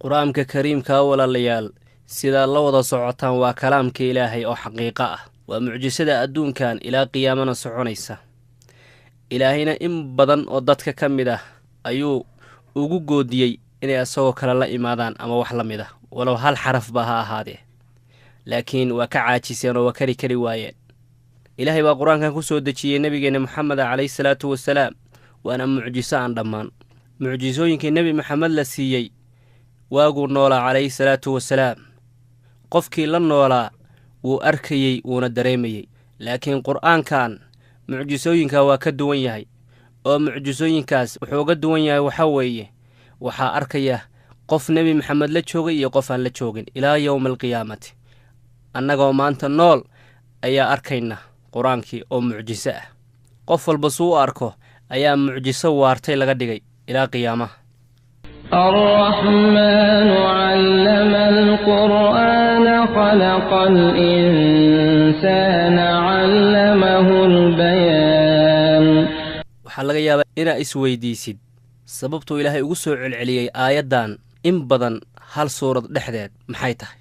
qur-aanka kariimka walaalayaal sidaa la wada socotaan waa kalaamka ilaahay oo xaqiiqo ah, waa mucjisada adduunkan ilaa qiyaamana soconaysa. ilaahayna in badan oo dadka ka mid ah ayuu ugu goodiyey inay asagoo kale la imaadaan ama wax la mid ah, walow hal xarafba ha ahaadee, laakiin waa ka caajiseen oo waa kari waayeen. ilaahay baa qur-aankan ku soo dejiyey nebigeenna moxameda calayhi salaatu wasalaam, waana mucjiso aan dhammaan. mucjisooyinkii nebi moxamed la siiyey waaguu noolaa calayhi salaatu wasalaam, qofkii la noolaa wuu arkayey wuuna dareemayey. laakiin qur'aankan mucjisooyinka waa ka duwan yahay, oo mucjisooyinkaas wuxuu uga duwan yahay waxaa weeye waxaa arkaya qof nebi moxamed la joogay iyo qof aan la joogin ilaa yowma alqiyaamati. annagoo maanta nool ayaa arkayna qur-aankii oo mucjiso ah. qof walba suu u arko ayaa mucjiso waartay laga dhigay ilaa qiyaamaha. الرحمن علم القرآن خلق الإنسان علمه البيان. waxaa laga yaabaa inaa isweydiisid sababtuu ilaahay ugu soo celceliyey aayaddan in badan hal suurad dhexdeed maxay tahay.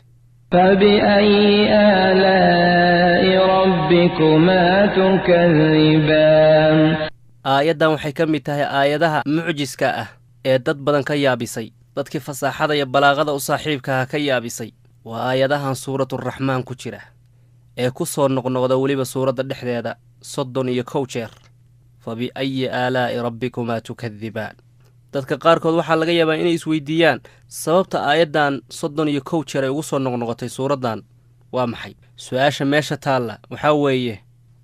فبأي آلاء ربكما تكذبان. aayaddan waxay ka mid tahay aayadaha mucjiska ah ee dad badan ka yaabisay, dadkii fasaaxada iyo balaaqada u saaxiibkaha ka yaabisay. waa aayadahan suuraturaxmaan ku jira ee ku soo noqnoqda weliba suuradda dhexdeeda 31 jeer. fa biayi aalaa'i rabbikumaa tukadibaan. dadka qaarkood waxaa laga yaabaa inay isweydiiyaan sababta aayaddan 31 jeer ay ugu soo noqnoqotay suuraddan waa maxay. su-aasha meesha taalla waxaa weeye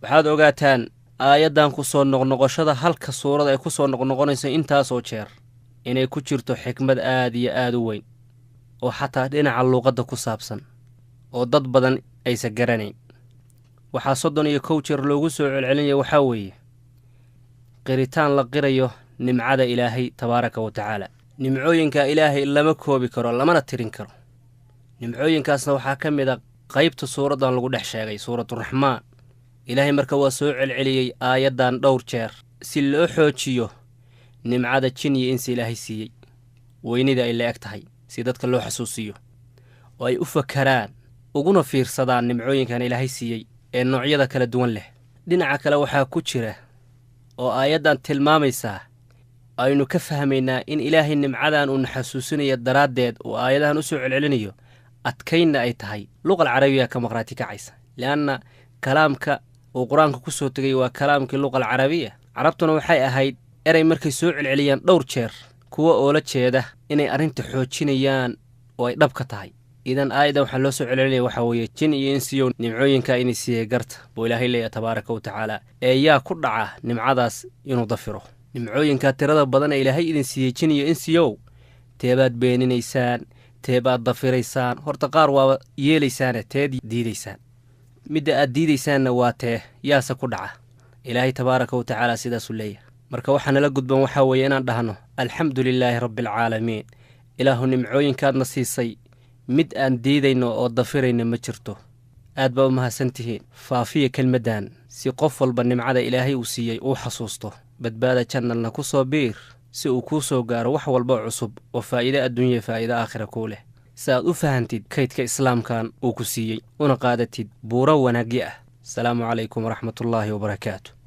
waxaad ogaataan aayaddan ku soo noqnoqoshada halka suurad ay ku soo noqnoqonayso intaasoo jeer inay ku jirto xikmad aad iyo aad u weyn oo xataa dhinaca luuqadda ku saabsan oo dad badan aysan garanayn. waxaa 31 jeer loogu soo celcelinaya waxaa weeye qiritaan la qirayo nimcada ilaahay tabaaraka wa tacaala. nimcooyinka ilaahay lama koobi karo lamana tirin karo. nimcooyinkaasna waxaa ka mid a qaybta suuraddan lagu dhex sheegay suuraturaxmaan. ilaahay marka waa soo celceliyey aayaddan dhowr jeer si loo xoojiyo nimcada jin iyo insi ilaahay siiyey, weynida ay la eg tahay, si dadka loo xasuusiyo oo ay u fakaraan uguna fiirsadaan nimcooyinkan ilaahay siiyey ee noocyada kala duwan leh. dhinaca kale waxaa ku jira oo aayaddan tilmaamaysaa aynu ka fahmaynaa in ilaahay nimcadan uuna xasuusinayo daraaddeed uu aayadahan u soo celcelinayo adkaynna ay tahay luqal carabiya ka maqraati kacaysa, li'anna kalaamka uu qur-aanka ku soo tegay waa kalaamkii luqal carabiya. carabtuna waxay ahayd eray markay soo celceliyaan dhowr jeer kuwa oola jeeda inay arrinta xoojinayaan oo ay dhab ka tahay. idan aayaddan waxaa loo soo celcelinaya waxaa weeye jin iyo insiyow nimcooyinkaa inay siiyey garta buu ilaahay leeyahay tabaaraka wa tacaala, ee yaa ku dhaca nimcadaas inuu dafiro. nimcooyinkaa tirada badan ee ilaahay idin siiyey jin iyo insiyow, teebaad beeninaysaan, teebaad dafiraysaan. horta qaar waaba yeelaysaane teed diidaysaan. midda aad diidaysaanna waa tee yaase ku dhaca. ilaahay tabaaraka wa tacaala sidaasuu leeyahay. marka waxaa nala gudban waxaa weeye inaan dhahno alxamdu lilaahi rabbialcaalamiin. ilaahu nimcooyinkaadna siisay mid aan diidayno oo dafirayna ma jirto. aad baa u mahadsantihiin. faafiya kelmaddan si qof walba nimcada ilaahay uu siiyey uu xasuusto. badbaada jannalna ku soo biir si uu kuu soo gaaro wax walba cusub oo faa'iide adduunya faa'iide aakhira kuu leh, si aad u fahantid kaydka islaamkan uu ku siiyey una qaadatid buuro wanaagyo ah. asalaamu calaykum waraxmatullaahi wabarakaatu.